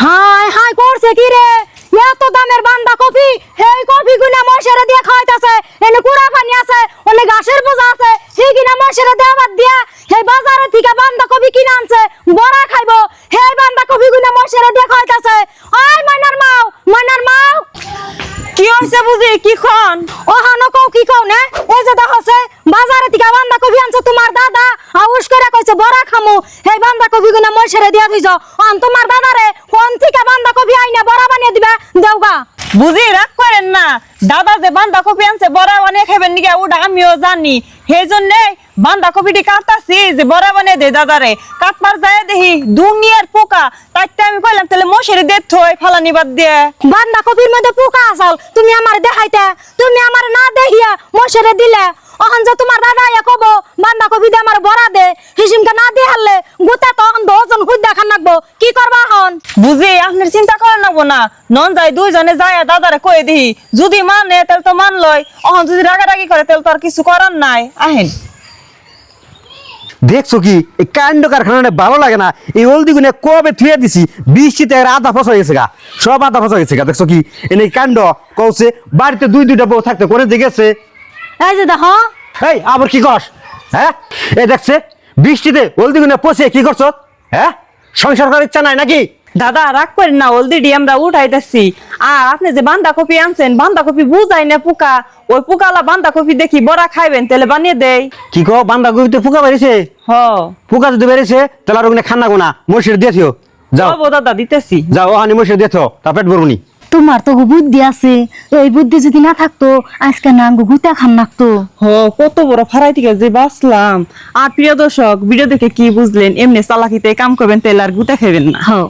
high high করছে কি রে এত দামের বান্দা কপি এই কপি গুনা মশারে দিয়ে খাইতাছে এনে কুড়া পানি আছে ওনে ঘাসের বোঝা আছে সেই কিনা মশারে দেওয়ার দিয়া এই বাজারে থেকে বান্দা কপি কিনে আনছে বড়া খাইবো এই বান্দা কপি গুনা মশারে দিয়ে খাইতাছে ওই ময়নার মাও কি হইছে বুঝি কি খন ও হানো কও কি কও না এই যে দেখছে বাজারে থেকে বান্দা কপি আনছে তোমার দাদা আউশ করে কইছে বড়া খামু এই বান্দা কপি গুনা মশারে দিয়া দিছো অন তোমার দাদারে কোন থেকে বান্দা কপি আইনা বড়া বানিয়ে দিবে দেওগা বুঝি রাগ করেন না দাদা যে বাঁধাকপি আনছে বড়া বানিয়ে খাবেন নাকি ওটা আমিও জানি সেই জন্যে বাঁধাকপিটি কাটতাছি যে বড়া বানিয়ে দে দাদারে কাটবার যায় দেখি দুনিয়ার পোকা তাইতে আমি কইলাম তাহলে মশারি দে থই ফালানি বাদ দিয়ে বান্দা কপির মধ্যে পোকা আসাল তুমি আমার দেখাইতে তুমি আমার না দেখিয়া মশারে দিলে অহন যে তোমার দাদা ইয়া কব বান্দা কপি দে আমার বড়া দে হিসিমকে না দিয়ে হারলে গুতা তো অহন দজন খুদ দেখান লাগবো কি করবা হন বুঝি আপনার চিন্তা করেন না নন যাই দুইজনে যায় দাদারে কই দিহি যদি মানে তাহলে তো মানলই অহন যদি রাগারাগি করে তাহলে তো আর কিছু করার নাই আহেন দেখছো কি এই কাণ্ড কারখানা ভালো লাগে না এই হলদি গুনে কবে থুয়ে দিছি বৃষ্টিতে আধা ফসা হয়েছে গা সব আধা ফসা হয়েছে গা দেখছো কি এনে কাণ্ড কৌছে বাড়িতে দুইটা বউ থাকতে করে দেখেছে এই যে দেখো এই আবার কি কস হ্যাঁ এই দেখছে বৃষ্টিতে হলদি গুনে পচে কি করছো হ্যাঁ সংসার করার ইচ্ছা নাই নাকি দাদা রাগ করেন না অলরেডি আমরা উঠাইতেছি আর আপনি যে বাঁধাকপি আনছেন বাঁধাকপি বুঝাই না পোকা ওই পোকালা বাঁধাকপি দেখি বড়া খাইবেন তাহলে বানিয়ে দেই কি কো বান্ধাকপিতে পোকা বেরিয়েছে হ পোকা যদি বেরিয়েছে তাহলে আর ওখানে খান্না গোনা মসির দিয়ে থিও যাও যাবো দাদা দিতেছি যাও ওখানে মসির দিয়ে থিও তা পেট ভরবনি তোমার তো বুদ্ধি আছে এই বুদ্ধি যদি না থাকতো আজকে না গুতা খান নাকতো কত বড় ফারাই থেকে যে বাঁচলাম আর প্রিয় দর্শক ভিডিও দেখে কি বুঝলেন এমনি চালাকিতে কাম করবেন তেল আর গুতা খাইবেন না হ্যাঁ